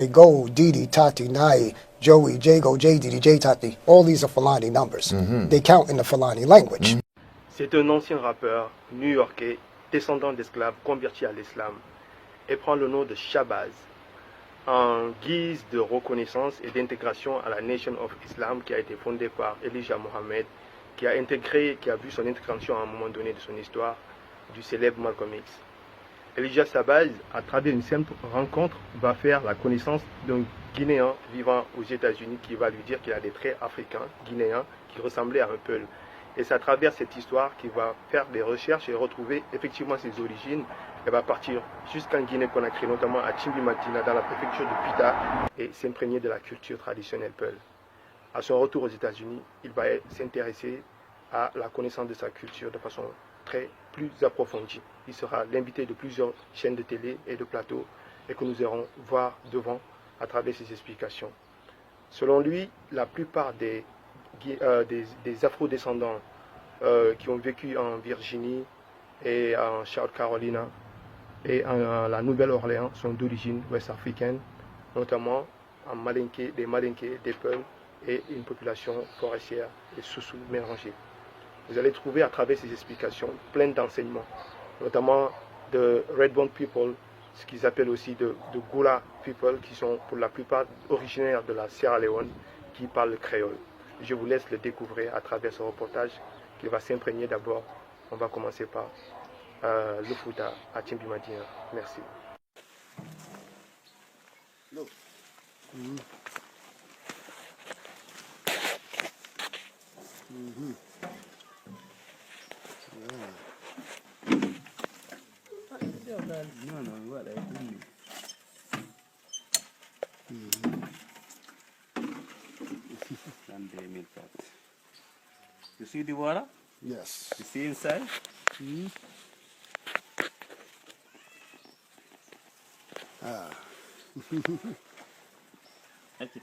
Go, Didi, Tati, Nai, Joey, Jago, J Didi, J Tati. All these are Fulani numbers. They count in the Fulani language. C'est un ancien rappeur new-yorkais, descendant d'esclaves converti à l'islam, et prend le nom de Shabazz, en guise de reconnaissance et d'intégration à la Nation of Islam qui a été fondée par Elijah Mohammed, qui a vu son intégration à un moment donné de son histoire du célèbre Malcolm X. Elijah Shabazz, à travers une simple rencontre, va faire la connaissance d'un Guinéen vivant aux États-Unis qui va lui dire qu'il a des traits africains, guinéens, qui ressemblaient à un peul. Et c'est à travers cette histoire qu'il va faire des recherches et retrouver effectivement ses origines. Elle va partir jusqu'en Guinée-Conakry, notamment à Chimbi-Madina, dans la préfecture de Pita, et s'imprégner de la culture traditionnelle peul. À son retour aux États-Unis, il va s'intéresser à la connaissance de sa culture de façon plus approfondie. Il sera l'invité de plusieurs chaînes de télé et de plateaux et que nous irons voir devant à travers ses explications. Selon lui, la plupart des afro-descendants qui ont vécu en Virginie et en South Carolina et en la Nouvelle-Orléans sont d'origine ouest-africaine, notamment des Malinké, des Peuls et une population forestière et Soussou mélangée. Vous allez trouver à travers ces explications plein d'enseignements, notamment de Redbone People, ce qu'ils appellent aussi de Gula People, qui sont pour la plupart originaires de la Sierra Leone, qui parlent le créole. Je vous laisse le découvrir à travers ce reportage qui va s'imprégner d'abord. On va commencer par le Fouta à Chimbi-Madina. Merci. You see the water? Yes. You see inside?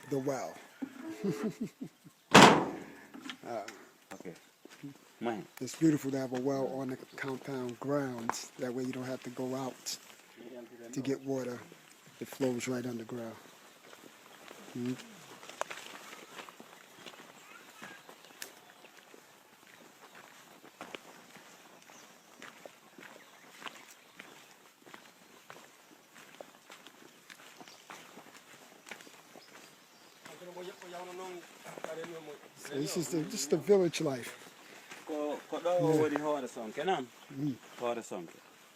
The well. Okay. Mine. It's beautiful to have a well on the compound grounds. That way you don't have to go out to get water. It flows right underground. So this is just the village life. Ko woni hoore sonke nan? Hoore sonke.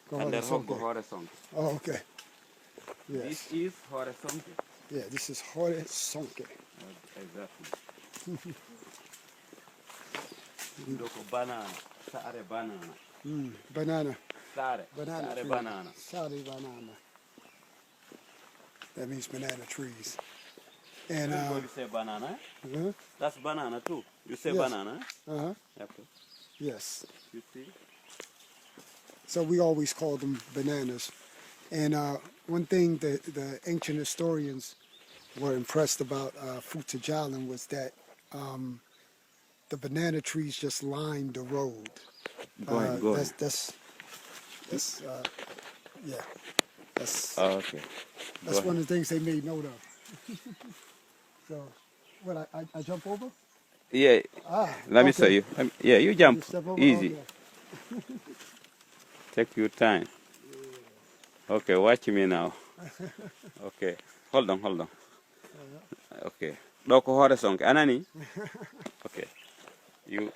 Go Nder ahead, hoggo Sonke. hoore sonke. Oh, okay. Yes. This is hoore sonke. Yeah, this is Hore Sonke. Exactly. Ɗo ko banana, saare banana. Banana. Saare Banana tree. banana. Sari banana. That means banana trees. And Everybody say banana, eh? uh-huh, That's banana too. You say Yes. banana, eh? uh-huh, Okay. yes. You see? So we always call them bananas. And one thing that the ancient historians were impressed about Futa Jalan was that the banana trees just lined the road. Go ahead, go ahead. That's yeah. That's Oh, okay. that's Go one of the things they made note of. So, what I jump over? Yeah, let me okay. show you. Yeah, you jump Step over? easy. Okay. Take your time. Okay, watch me now. Okay, hold on. Okay, ɗo ko hoore sonke anani? Okay, you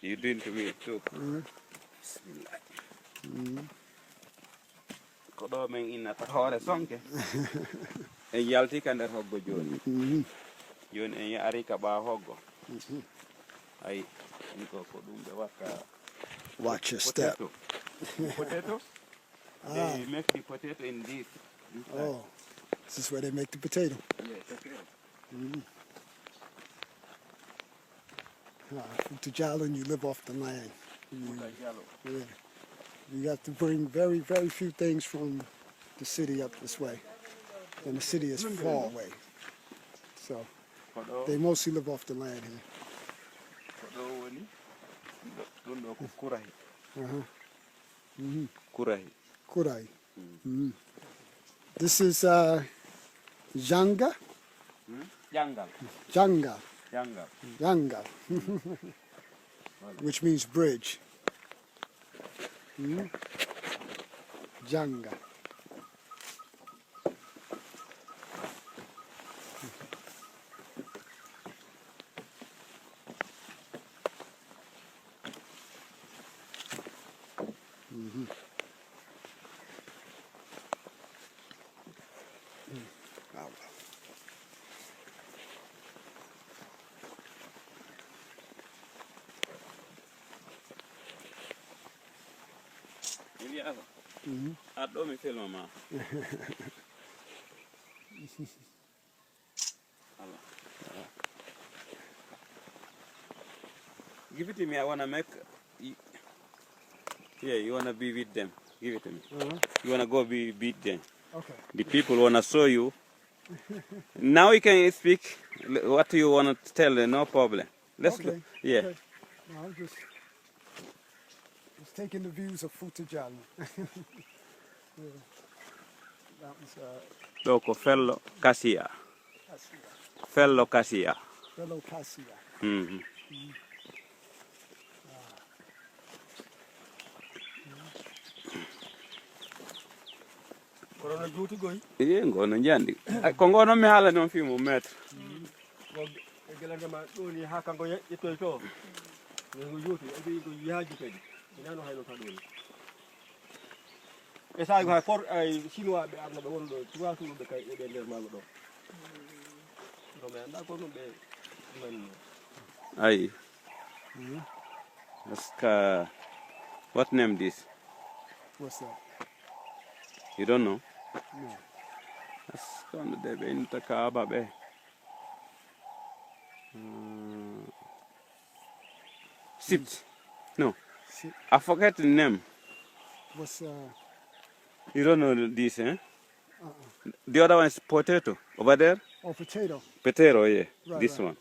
do it to me too. Bismillah. Ko ɗo men innata hoore sonke. En yalti ka nder hoggo joni. Joni en ari ka ɓa hoggo. Ay, ni ko ɗum ɓe watta Watch your step. potato. They make the potato in this. Oh, this is where they make the potato. Yes, okay. To Jalan, you live off the land. Yellow. Yeah. You have to bring very, very few things from the city up this way. And the city is far away. So they mostly live off the land here. Kurahi. Kurai. This is Janga, Jangal. Janga, Jangal. Janga, which means bridge. Janga. Aɗo mi film ma. Give it to me. I wanna make. Yeah, you wanna be with them. Give it to me. You wanna go be beat them. Okay. The people wanna show you. Now you can speak what you wanna tell them. No problem. Let's go. Okay. Yeah. Okay. No, I'm just taking the views of Futajala. Yeah. That was Doko fellow Kasia. Cassia. Fellow Kasia. Fellow Cassia. Mm-hmm. Corona juuti goy. Iye ngono njandi. Ko ngono mi hala non fi mo maître. Ko gelande ma doni ha kanko yettoy to. Ngo juuti e bi ko yaaji kadi. Inano hayno ta doni. E sa ko for ay chinois be arno be wondo tuwa tulu be kay e be nder mago do. Do me anda ko no be man. Aye. Aska. What name this? What's that? You don't know? No. Aska on the be in Takaba be. Sit. No. Sit. I forget the name. What's You don't know this, eh? The other one is potato. Over there? oh, potato. Potato, yeah. Right, This right. one.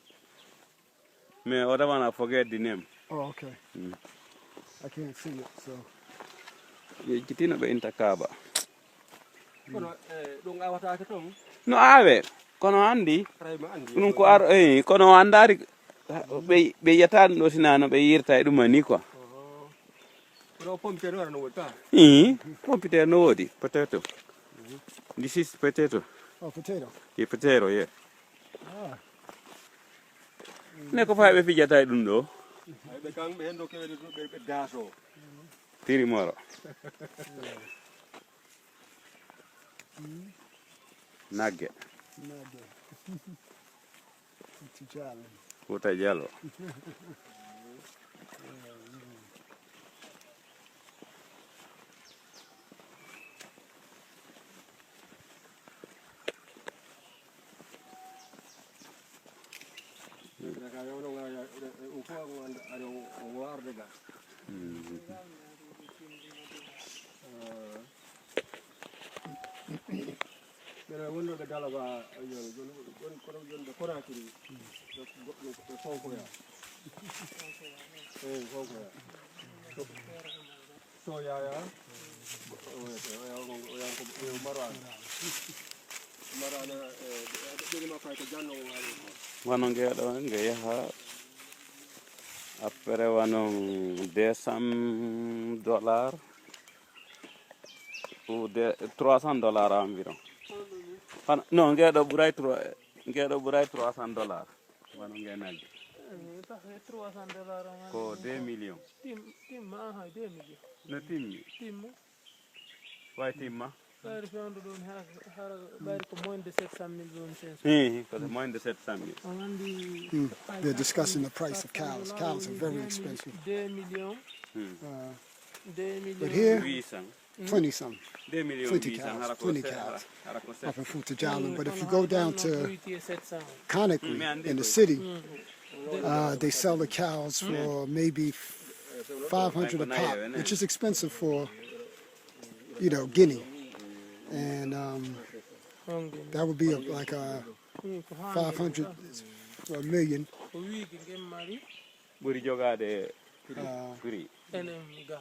Me other one I forget the name. Oh, okay. I can't see it, so. Yeah, Kitina be in Takaba. Kono dong awata ke to. No ave. Kono andi. Rayma andi. Num ko ar kono andari be yatan do sinano be yirta dum ni quoi. Kono pompe no no wota. Pompiter no wodi potato. This is potato. Oh, potato. Yeah, potato, yeah. Ah. Ne ko fa be fijata dum do. Ay be kang be hendo ke be daso. Tiri moro. Nugget. Nugget. Futajala. Futajalo. Mera wondo be dala ba yon kono yon be korakiri do fonko ya fonko ya so ya o marana de ma fay ko janno wali Wano ngeɗo ngeyaha après wano $200 ou $300 environ. Non, ngeɗo ɓuray $300 wano ngenaji ko 2 millions. Timma ha 2 millions. No timmi Timma. way timma Bari fewndo ɗon hara bari ko moins de 700 millions. ko moins de 700 000. On andi They're discussing the price of cows. Cows are very expensive. 2 millions. 2 millions. But here, 800 20 some 2 millions 20 800 cows, harako 20 se- cows. harako se- up in Futajala. But if you go down to 700. Conakry in the city, they sell the cows for maybe 500 a pop, which is expensive for, Guinea. And that would be like 500 or a million. Ko wiki gemmari ɓuri jogade prix enen ga.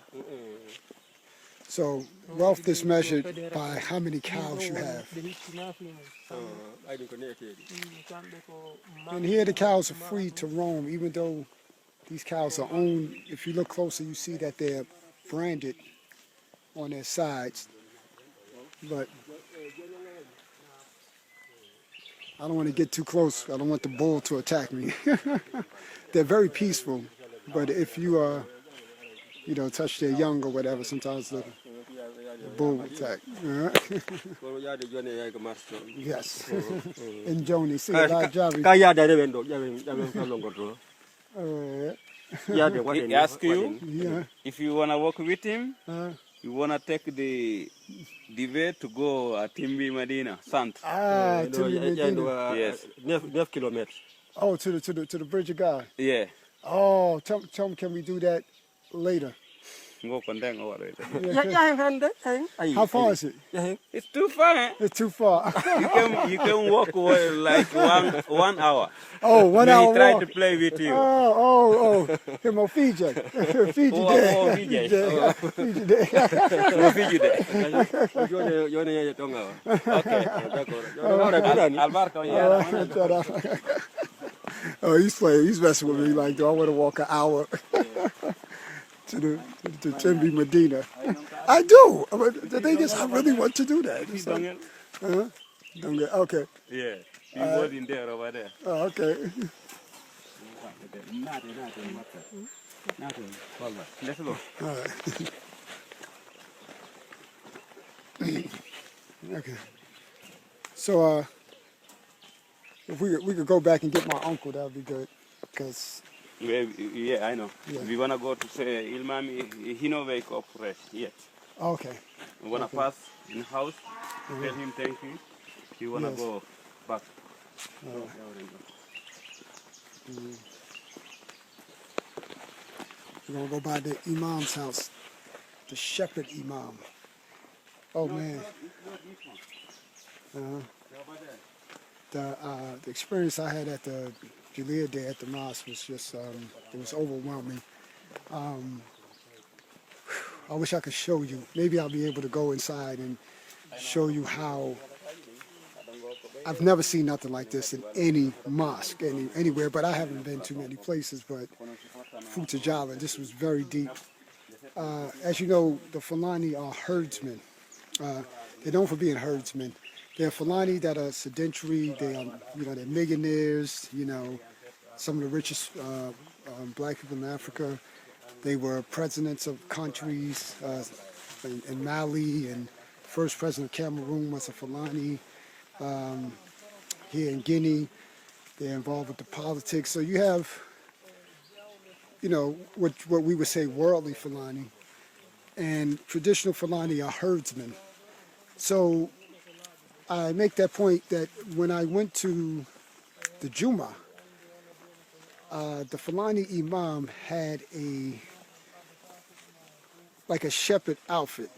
So wealth is measured by how many cows you have. And here the cows are free to roam, even though these cows are owned. If you look closer, you see that they're branded on their sides. But I don't want to get too close. I don't want the bull to attack me. They're very peaceful, but if you touch their young or whatever, sometimes the bull will attack. Yes. In Joni, see a lot of He asked you Yeah. if you want to walk with him, you want to take the way to go at Timbi Medina, Sant. To the Medina. Yes. 9 kilometers. Oh, to the Bridge of God. Yeah. Oh, tell me, can we do that later? Go condemn over it. How far is it? It's too far. Eh? It's too far. You can walk like 1 hour. Oh, 1 hour He tried walk. to play with you. Oh. Him on Fiji. Fiji Oh, day. VJ. Fiji day. Fiji day. Okay. Albarco, yeah. Oh, he's playing. He's messing with me. Like, do I want to walk an hour to Timbi Medina? I do. But the thing is, I really want to do that. It's like, don't get okay. Yeah. He was in there over there. Oh, okay. Let's go. All right. Okay. So, if we could go back and get my uncle, that would be good, because. Yeah, I know. Yeah. We wanna go to say Ilmami. He no wake up fresh yet. Okay. We wanna pass in house. Tell him thank you. He wanna Yes. go back. We're gonna go by the Imam's house, the Shepherd Imam. Oh man. The experience I had at the Jaleel Day at the mosque was just it was overwhelming. I wish I could show you. Maybe I'll be able to go inside and show you how. I've never seen nothing like this in any mosque, anywhere, but I haven't been to many places, but Futa Jala, this was very deep. As you know, the Fulani are herdsmen. They're known for being herdsmen. They're Fulani that are sedentary, they're millionaires, some of the richest black people in Africa. They were presidents of countries in Mali, and first president of Cameroon was a Fulani. Here in Guinea, they're involved with the politics. So you have, what we would say worldly Fulani, and traditional Fulani are herdsmen. So I make that point that when I went to the Juma, the Fulani Imam had a shepherd outfit,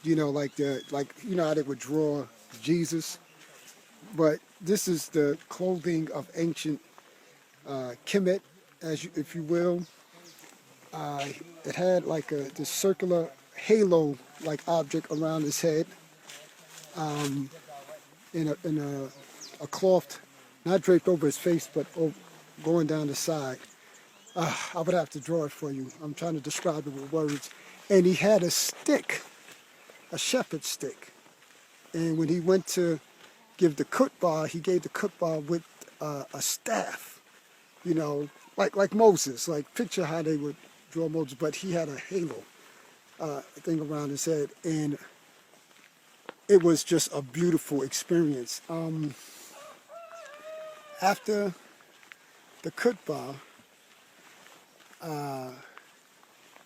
how they would draw Jesus. But this is the clothing of ancient Kemet, if you will. It had like this circular halo-like object around his head, in a cloth, not draped over his face, but going down the side. I would have to draw it for you. I'm trying to describe it with words. And he had a stick, a shepherd's stick. And when he went to give the khutbah, he gave the khutbah with a staff, like Moses. Like, picture how they would draw Moses, but he had a halo thing around his head. And it was just a beautiful experience. After the khutbah,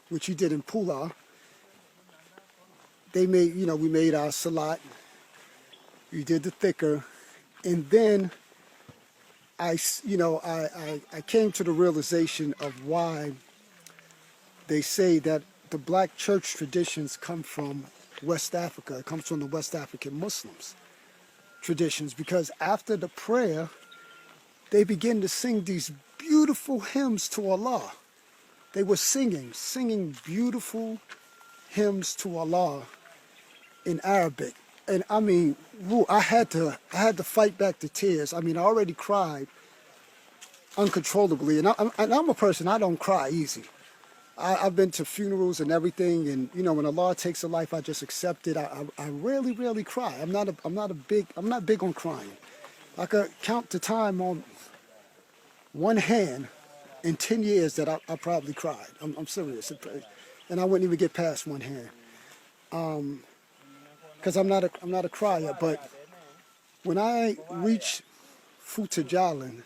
which he did in Pula, we made our salat. We did the thicker, and then I came to the realization of why they say that the black church traditions come from West Africa. It comes from the West African Muslims traditions, because after the prayer, they begin to sing these beautiful hymns to Allah. They were singing beautiful hymns to Allah in Arabic. And I mean, woo, I had to fight back the tears. I mean, I already cried uncontrollably, and I'm a person, I don't cry easy. I've been to funerals and everything, and you know, when Allah takes a life, I just accept it. I rarely cry. I'm not big on crying. I could count the time on one hand in 10 years that I probably cried. I'm serious, and I wouldn't even get past one hand, because I'm not a crier. But when I reached Futajalin,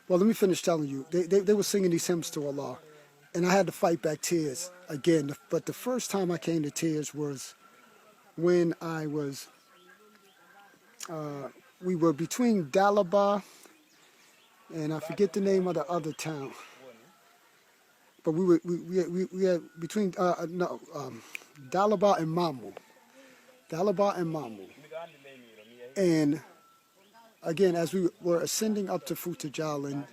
well, let me finish telling you. They were singing these hymns to Allah, and I had to fight back tears again. But the first time I came to tears was when I was, we were between Dalaba and I forget the name of the other town. But we had between, Dalaba and Mamu. Dalaba and Mamu. And again, as we were ascending up to Futajalin,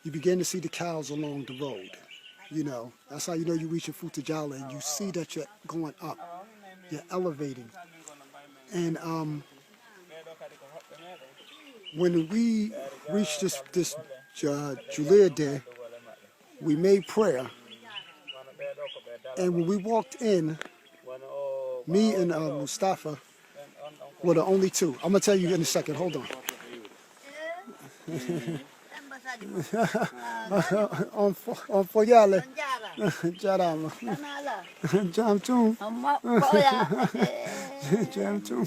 you begin to see the cows along the road. You know, that's how you know you reach a Futajalin. You see that you're going up, you're elevating. And when we reached this Julia Day, we made prayer. And when we walked in, me and Mustafa were the only two. I'm going to tell you in a second. Hold on. On Foyale. Jarama. Jam Tum. Jam Tum.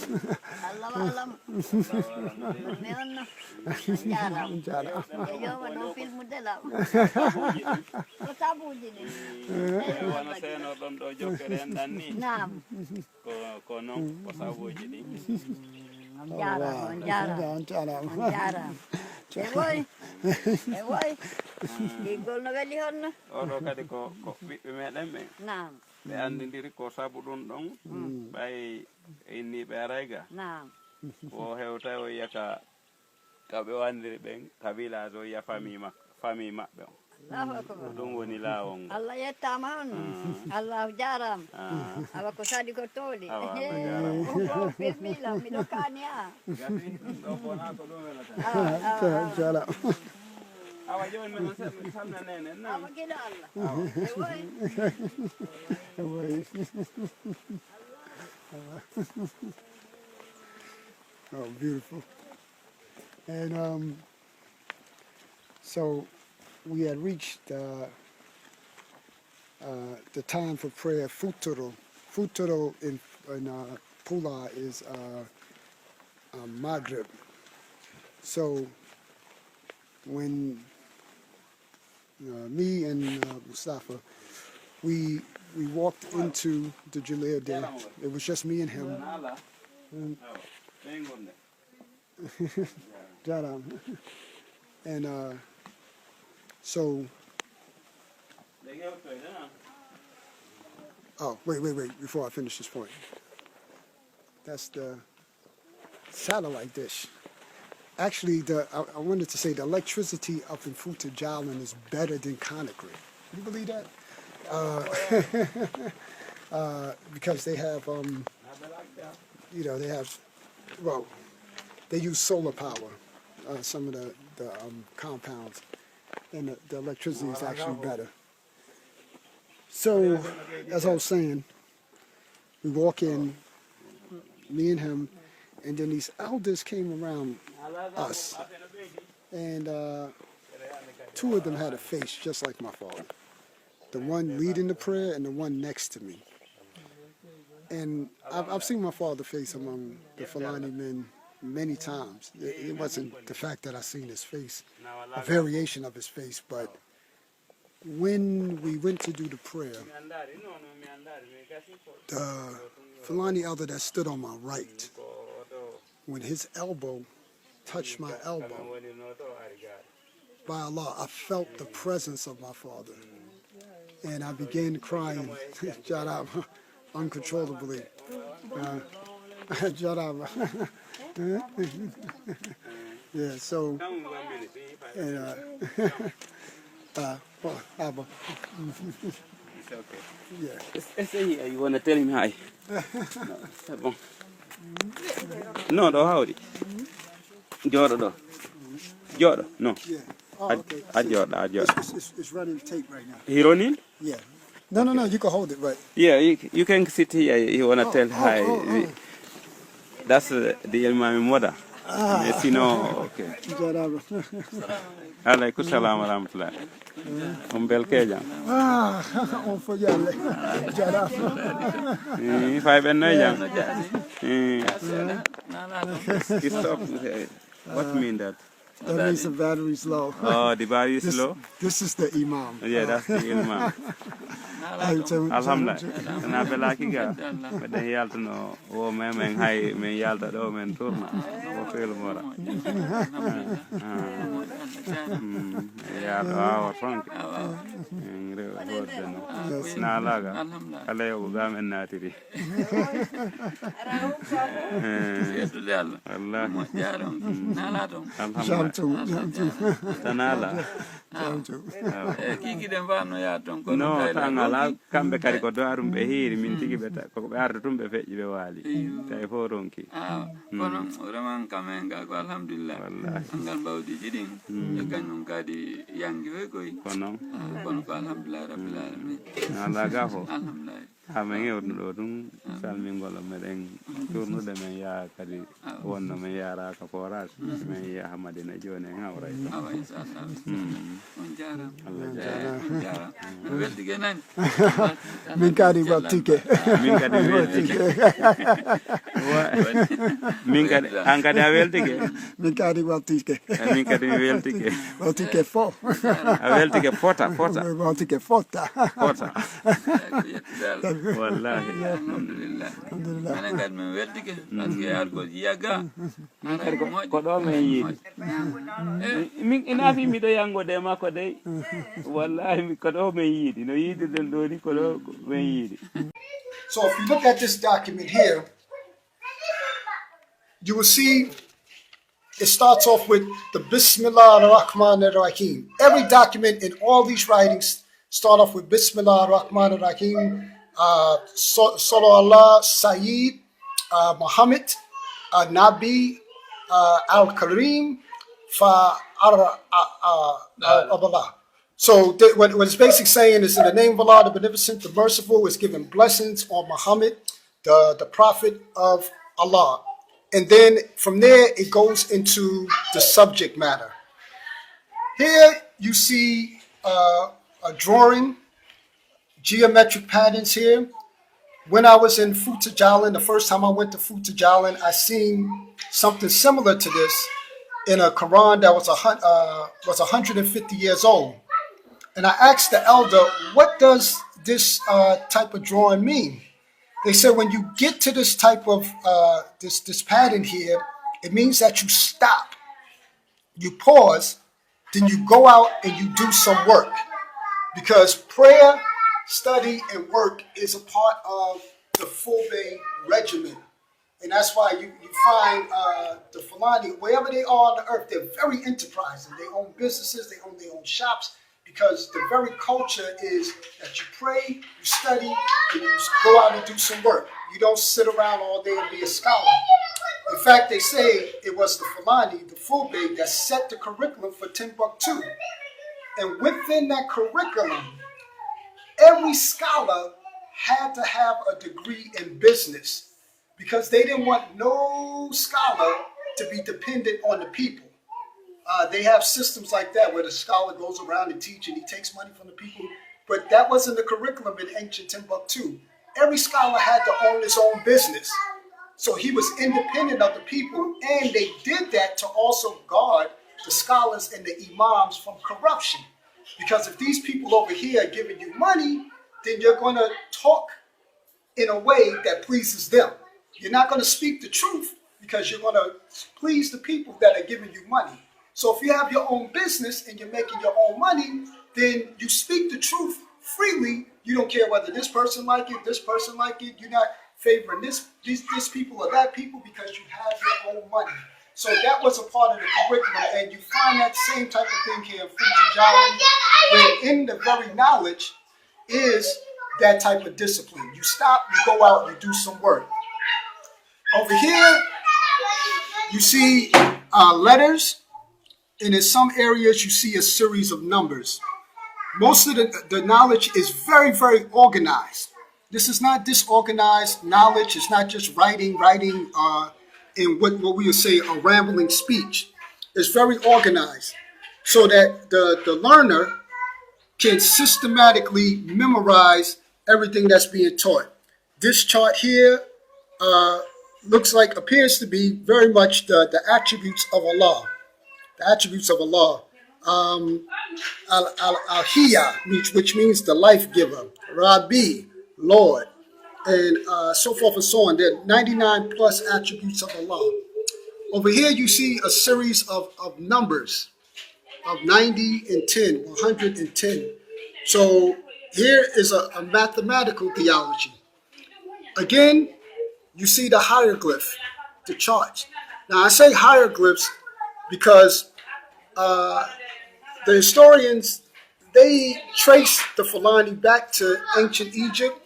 Oɗo kadi ko ɓiɓɓe meɗen ɓen ɓe andidiri ko sabu ɗum ɗon ɓay inniɓe arayga o hewta o yiya ka ɓe wandiri ɓen ka village o yiya famille maɓɓe on ɗum woni laawol ngol Allah yettama on Allah jarama awa ko sadi ko tooli filmila miɗo kaani a gati ɗo bona ko ɗum welata awa joni mi samna nene awa gila Allah Oh, beautiful. And so we had reached the time for prayer. Futuro in Pula is Maghrib. So when me and Mustafa, we walked into the Julia Day. It was just me and him. And so, oh, wait, before I finish this point. That's the satellite dish. Actually, I wanted to say the electricity up in Futajalin is better than Conakry. Can you believe that? Because they have, they use solar power, some of the compounds, and the electricity is actually better. So, as I was saying, we walk in, me and him, and then these elders came around us, and two of them had a face just like my father. The one leading the prayer and the one next to me. And I've seen my father's face among the Fulani men many times. It wasn't the fact that I seen his face, a variation of his face, but when we went to do the prayer, the Fulani elder that stood on my right, when his elbow touched my elbow, by Allah, I felt the presence of my father. And I began crying, uncontrollably. Yeah, so, and, Well, Abba. It's okay. Yeah. Stay here. You wanna tell him hi? No, bon. No, do howdy. Jodo do. Jodo. No. Yeah. Oh, okay. I jodo. It's running tape right now. He running? Yeah. No, you can hold it right. Yeah, you can sit here. You wanna tell hi? That's the my mother. Yes, you know. Okay. Jaraba. Alaikum salam wa rahmatullah. Belkeja. On forget it. Jaraba. If I been jam. Stop. What mean that? That means the battery's low. Oh, the battery is low? This is the imam. Yeah, that's the imam. Alhamdulillah. Na bela kiga. Bada yalta no o men hay men yalta do men turna. O fel mora. Ya do our frank. Ngre o na laga. Ala yo ga men natiri. Allah. Tanala. Kiki dem vano ya ton ko No, tangala kambe kadi ko darum be hiri min tigi beta ko be arta tumbe feji be wali tay fo ronki kono vraiment kamenga ko alhamdulillah wallahi angal bawdi jidin e gannon kadi yangi we koy kono ko alhamdulillah rabbil alamin ala gafo alhamdulillah ame ngewdo do dum salmi ngolo meden tournu de men ya kadi wonno men yara ka forage men ya hamadina jone ngawra awa inshallah on jara Allah jara weldi genan Min kadi batike. min kadi weltike min kadi an kadi a weltike Min kadi batike. min kadi mi weltike Batike fo. a weltike fota Batike fota. wallahi alhamdulillah ana kad men weldi ke aske argo yaga ko do men yidi min ina fi mi do yango de mako de wallahi ko do men yidi no yidi den do ni ko do men yidi. So if you look at this document here, you will see it starts off with the Bismillah ar-Rahman ar-Rahim. Every document in all these writings start off with Bismillah ar-Rahman ar-Rahim, Sallallahu Sayyid, Muhammad, Nabi, Al-Kareem, Allah. So what it's basically saying is in the name of Allah, the Beneficent, the Merciful, is giving blessings on Muhammad, the Prophet of Allah. And then from there, it goes into the subject matter. Here you see a drawing, geometric patterns here. When I was in Futa Jalan, the first time I went to Futa Jalan, I seen something similar to this in a Quran that was 150 years old. And I asked the elder, what does this type of drawing mean? They said when you get to this type of, this pattern here, it means that you stop, you pause, then you go out and you do some work. Because prayer, study, and work is a part of the full-day regimen. And that's why you find the Fulani, wherever they are on the earth, they're very enterprising. They own businesses, they own their own shops, because the very culture is that you pray, you study, and you go out and do some work. You don't sit around all day and be a scholar. In fact, they say it was the Fulani, the Fulbe, that set the curriculum for Timbuktu. And within that curriculum, every scholar had to have a degree in business because they didn't want no scholar to be dependent on the people. They have systems like that where the scholar goes around and teaches and he takes money from the people. But that wasn't the curriculum in ancient Timbuktu. Every scholar had to own his own business. So he was independent of the people, and they did that to also guard the scholars and the imams from corruption. Because if these people over here are giving you money, then you're going to talk in a way that pleases them. You're not going to speak the truth because you're going to please the people that are giving you money. So if you have your own business and you're making your own money, then you speak the truth freely. You don't care whether this person like it, this person like it. You're not favoring this people or that people because you have your own money. So that was a part of the curriculum, and you find that same type of thing here in Fujian, where in the very knowledge is that type of discipline. You stop, you go out, you do some work. Over here, you see letters, and in some areas you see a series of numbers. Most of the knowledge is very, very organized. This is not disorganized knowledge. It's not just writing in what we would say a rambling speech. It's very organized so that the learner can systematically memorize everything that's being taught. This chart here appears to be very much the attributes of Allah. The attributes of Allah. Al-Hiya, which means the life giver. Rabbi, Lord, and so forth and so on. There are 99 plus attributes of Allah. Over here you see a series of numbers of 90 and 10, 110. So here is a mathematical theology. Again, you see the hieroglyph, the charts. Now I say hieroglyphs because the historians, they trace the Fulani back to ancient Egypt,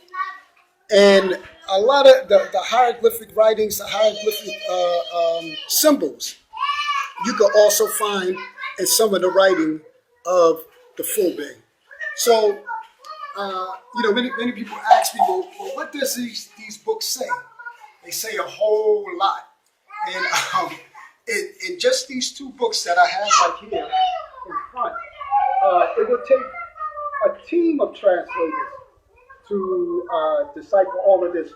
and a lot of the hieroglyphic writings, the hieroglyphic symbols, you can also find in some of the writing of the Fulbe. So, many people ask me, well, what does these books say? They say a whole lot. And in just these two books that I have right here in front, it would take a team of translators to decipher all of this.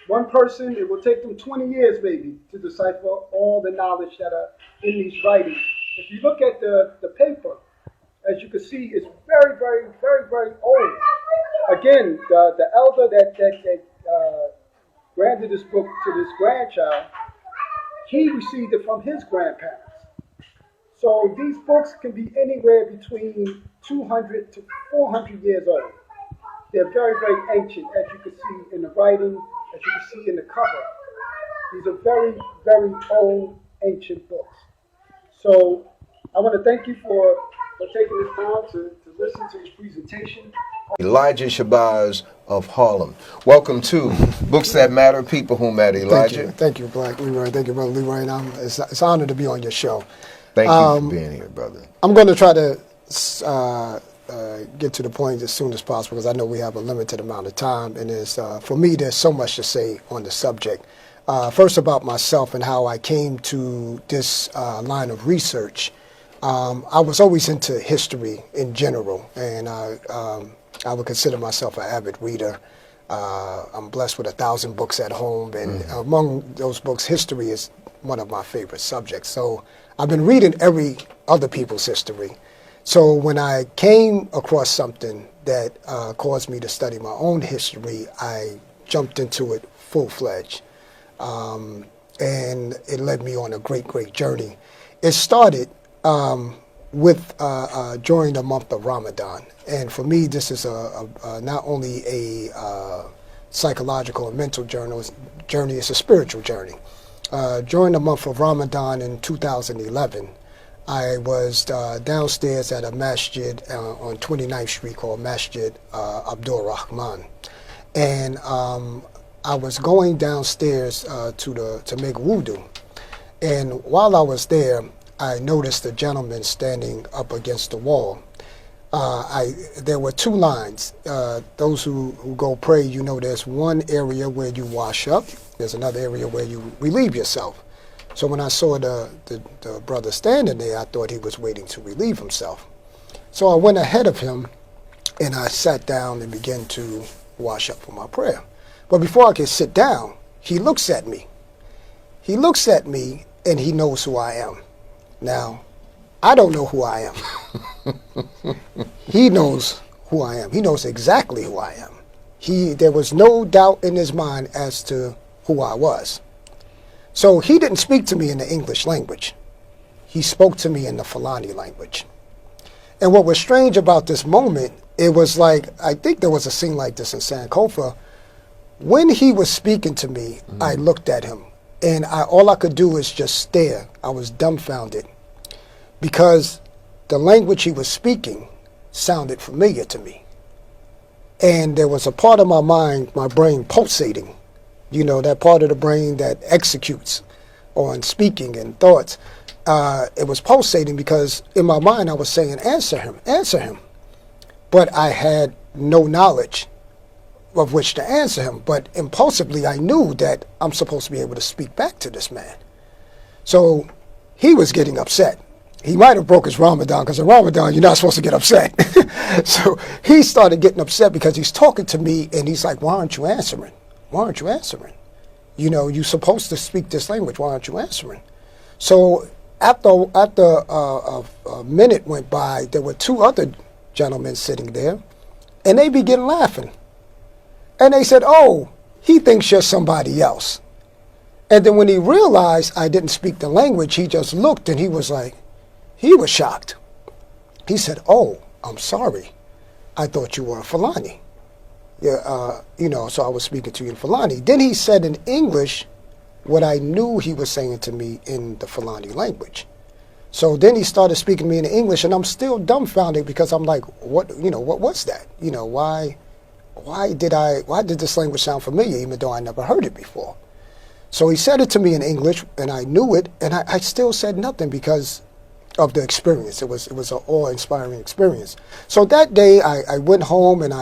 One person, it will take them 20 years maybe to decipher all the knowledge that are in these writings. If you look at the paper, as you can see, it's very, very, very, very old. Again, the elder that granted this book to this grandchild, he received it from his grandparents. So these books can be anywhere between 200 to 400 years old. They're very, very ancient, as you can see in the writing, as you can see in the cover. These are very, very old, ancient books. So I want to thank you for taking this time to listen to this presentation. Elijah Shabazz of Harlem. Welcome to Books That Matter, People Who Matter, Elijah. Thank you, Black Leroy. Thank you, Brother Leroy. And it's an honor to be on your show. Thank you for being here, brother. I'm going to try to get to the point as soon as possible because I know we have a limited amount of time. And for me, there's so much to say on the subject. First, about myself and how I came to this line of research. I was always into history in general, and I would consider myself an avid reader. I'm blessed with 1,000 books at home, and among those books, history is one of my favorite subjects. So I've been reading every other people's history. So when I came across something that caused me to study my own history, I jumped into it full-fledged. And it led me on a great, great journey. It started with during the month of Ramadan. And for me, this is not only a psychological and mental journey, it's a spiritual journey. During the month of Ramadan in 2011, I was downstairs at a masjid on 29th Street called Masjid Abdul Rahman. And I was going downstairs to make wudu. And while I was there, I noticed a gentleman standing up against the wall. There were two lines. Those who go pray, you know there's one area where you wash up. There's another area where you relieve yourself. So when I saw the brother standing there, I thought he was waiting to relieve himself. So I went ahead of him and I sat down and began to wash up for my prayer. But before I could sit down, he looks at me. He looks at me and he knows who I am. Now, I don't know who I am. He knows who I am. He knows exactly who I am. There was no doubt in his mind as to who I was. So he didn't speak to me in the English language. He spoke to me in the Fulani language. And what was strange about this moment, it was like, I think there was a scene like this in Sankofa. When he was speaking to me, I looked at him And all I could do is just stare. I was dumbfounded because the language he was speaking sounded familiar to me. And there was a part of my mind, my brain pulsating, you know, that part of the brain that executes on speaking and thoughts. It was pulsating because in my mind I was saying, answer him, answer him. But I had no knowledge of which to answer him. But impulsively I knew that I'm supposed to be able to speak back to this man. So he was getting upset. He might have broke his Ramadan, because in Ramadan you're not supposed to get upset. So he started getting upset because he's talking to me and he's like, why aren't you answering? Why aren't you answering? You know, you're supposed to speak this language. Why aren't you answering? So after a minute went by, there were two other gentlemen sitting there, and they began laughing. And they said, oh, he thinks you're somebody else. And then when he realized I didn't speak the language, he just looked and he was like, he was shocked. He said, oh, I'm sorry. I thought you were a Fulani. Yeah, you know, so I was speaking to you in Fulani. Then he said in English what I knew he was saying to me in the Fulani language. So then he started speaking to me in English, and I'm still dumbfounded because I'm like, what, you know, what was that? You know, why did this language sound familiar even though I never heard it before? So he said it to me in English, and I knew it, and I still said nothing because of the experience. It was an awe-inspiring experience. So that day I went home, and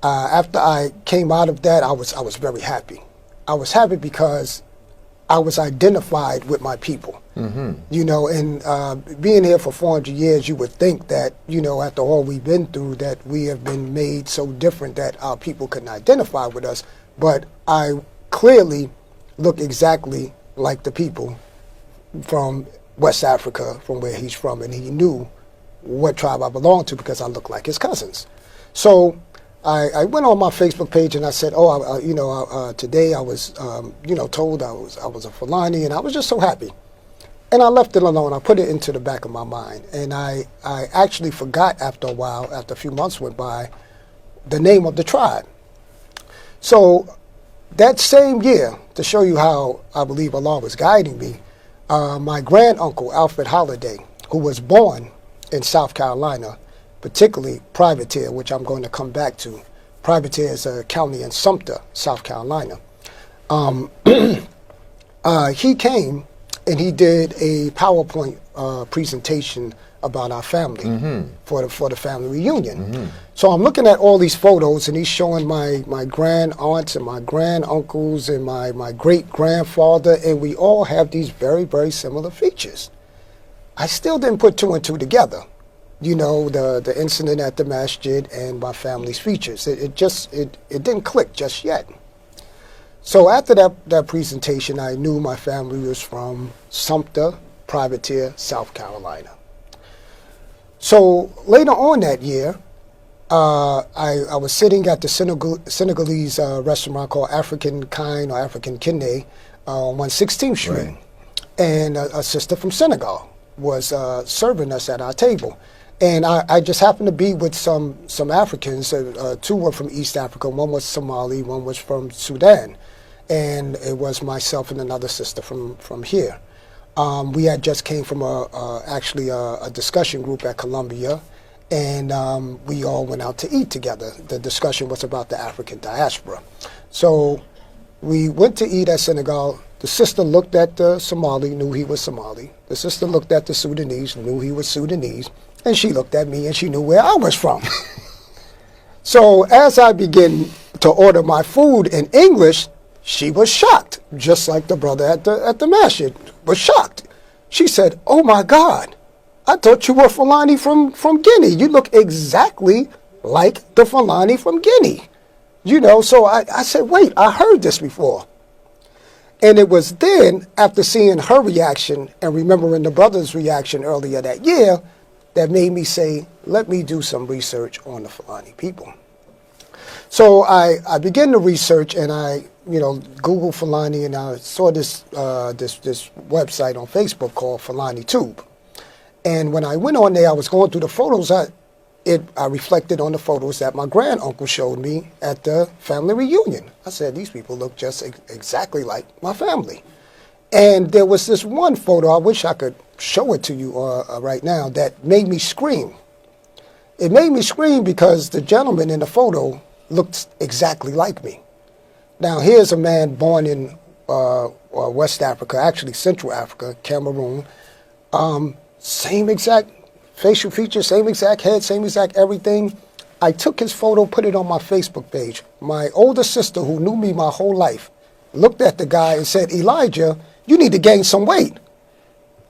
after I came out of that, I was very happy. I was happy because I was identified with my people. Mm-hmm. You know, and being here for 400 years, you would think that, you know, after all we've been through, that we have been made so different that our people couldn't identify with us. But I clearly look exactly like the people from West Africa, from where he's from, and he knew what tribe I belonged to because I look like his cousins. So I went on my Facebook page and I said, oh, you know, today I was, you know, told I was a Fulani, and I was just so happy. And I left it alone. I put it into the back of my mind. And I actually forgot after a while, after a few months went by, the name of the tribe. So that same year, to show you how I believe Allah was guiding me, my granduncle, Alfred Holliday, who was born in South Carolina, particularly Privateer, which I'm going to come back to. Privateer is a county in Sumter, South Carolina. He came and he did a PowerPoint presentation about our family, mm-hmm. for the family reunion. Mm-hmm. So I'm looking at all these photos, and he's showing my grand aunts and my grand uncles and my great grandfather, and we all have these very, very similar features. I still didn't put two and two together. You know, the incident at the masjid and my family's features. It didn't click just yet. So after that presentation, I knew my family was from Sumter, Privateer, South Carolina. So later on that year, I was sitting at the Senegalese restaurant called African Kind or African Kinde on 116th Street. Right. And a sister from Senegal was serving us at our table. And I just happened to be with some Africans. Two were from East Africa. One was Somali, one was from Sudan. And it was myself and another sister from here. We had just came from actually a discussion group at Columbia, and we all went out to eat together. The discussion was about the African diaspora. So we went to eat at Senegal. The sister looked at the Somali, knew he was Somali. The sister looked at the Sudanese, knew he was Sudanese. And she looked at me and she knew where I was from. So as I began to order my food in English, she was shocked, just like the brother at the masjid was shocked. She said, oh my God, I thought you were Fulani from Guinea. You look exactly like the Fulani from Guinea. You know, so I said, wait, I heard this before. And it was then, after seeing her reaction and remembering the brother's reaction earlier that year, that made me say, let me do some research on the Fulani people. So I began to research, and I Googled Fulani, and I saw this website on Facebook called Fulani Tube. And when I went on there, I was going through the photos. I reflected on the photos that my granduncle showed me at the family reunion. I said, these people look just exactly like my family. And there was this one photo, I wish I could show it to you right now, that made me scream. It made me scream because the gentleman in the photo looked exactly like me. Now, here's a man born in West Africa, actually Central Africa, Cameroon. Same exact facial features, same exact head, same exact everything. I took his photo, put it on my Facebook page. My older sister, who knew me my whole life, looked at the guy and said, Elijah, you need to gain some weight.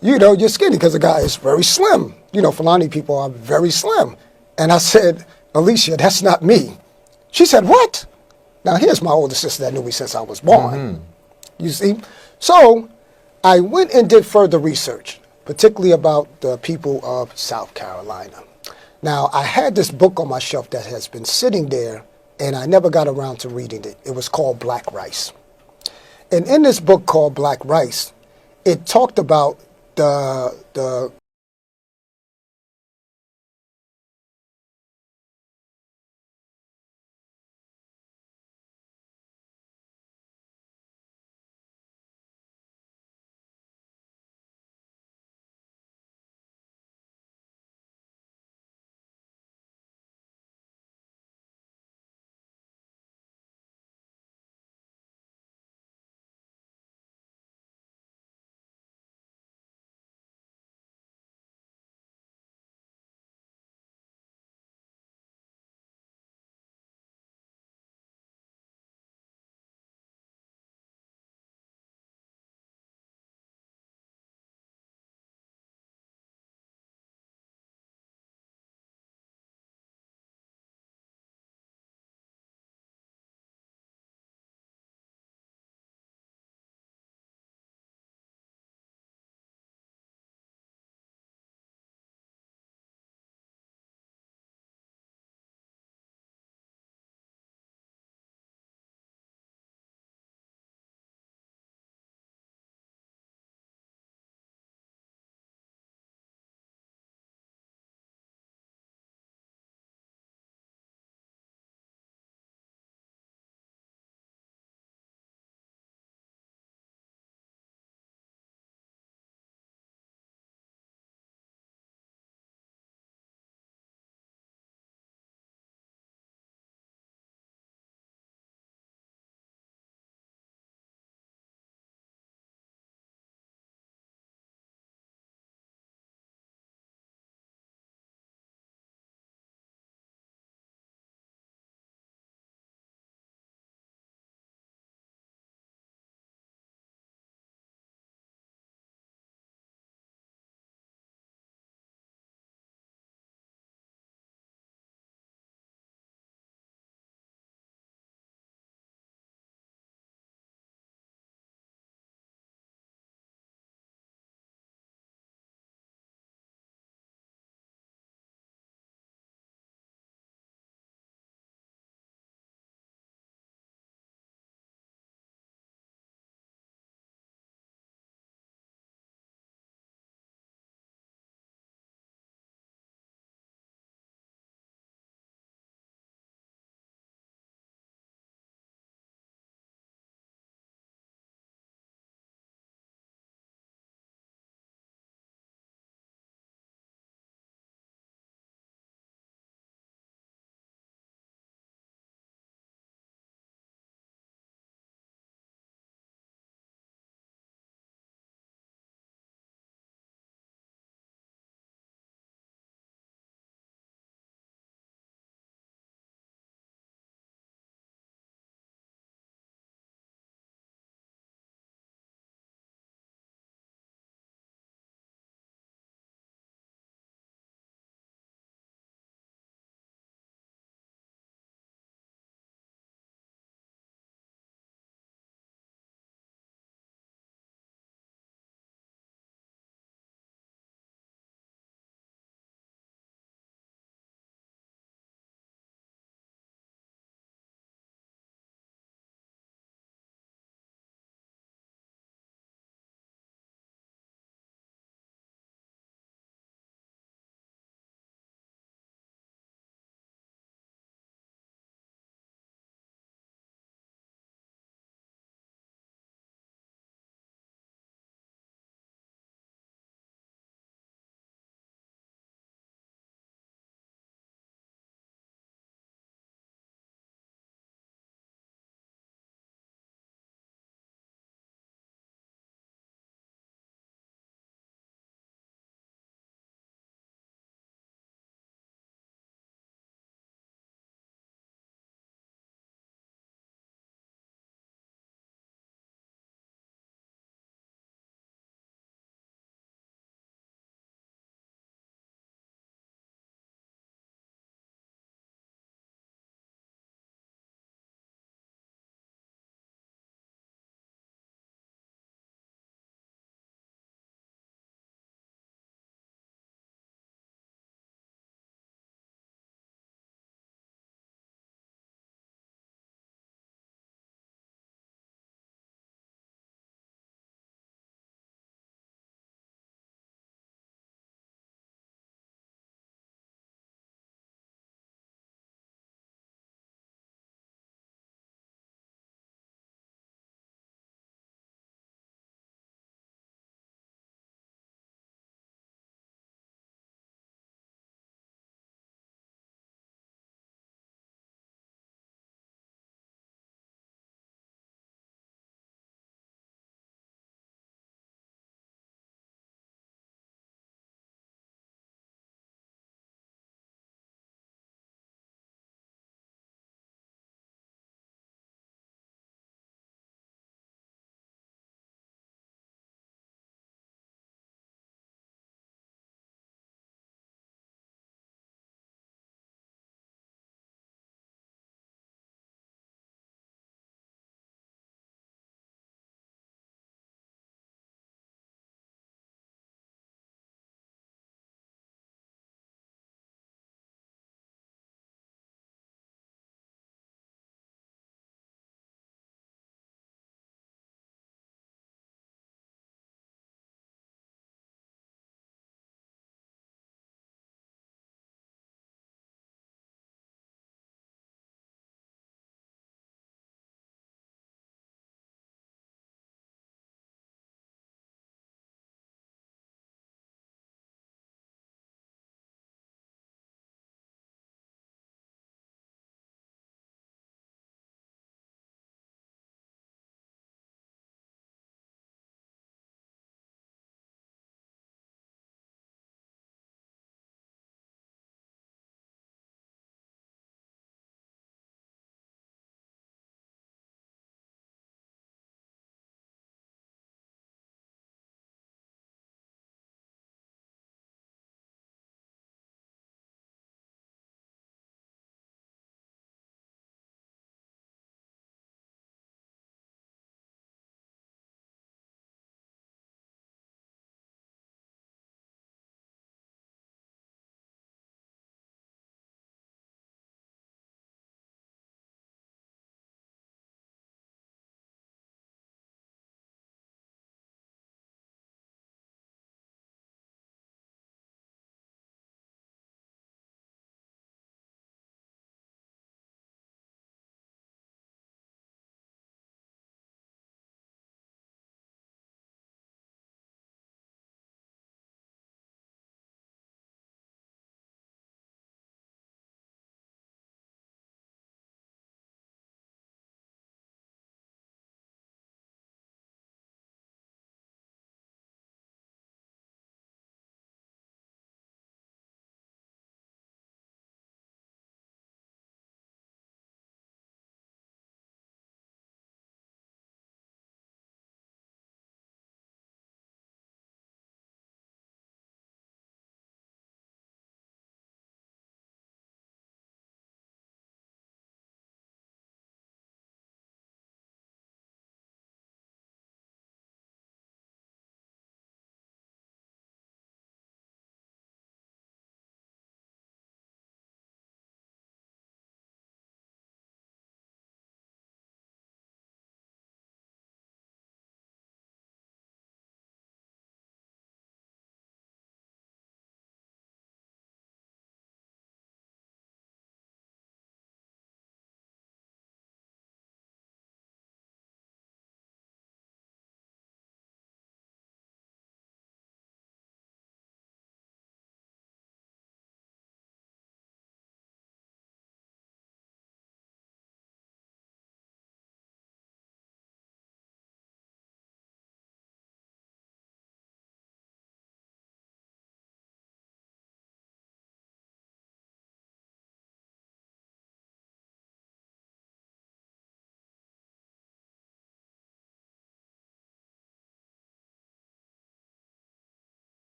You know, you're skinny, because the guy is very slim. You know, Fulani people are very slim. And I said, Alicia, that's not me. She said, what? Now, here's my older sister that knew me since I was born. You see? So I went and did further research, particularly about the people of South Carolina. Now, I had this book on my shelf that has been sitting there, and I never got around to reading it. It was called Black Rice. And in this book called Black Rice, it talked about the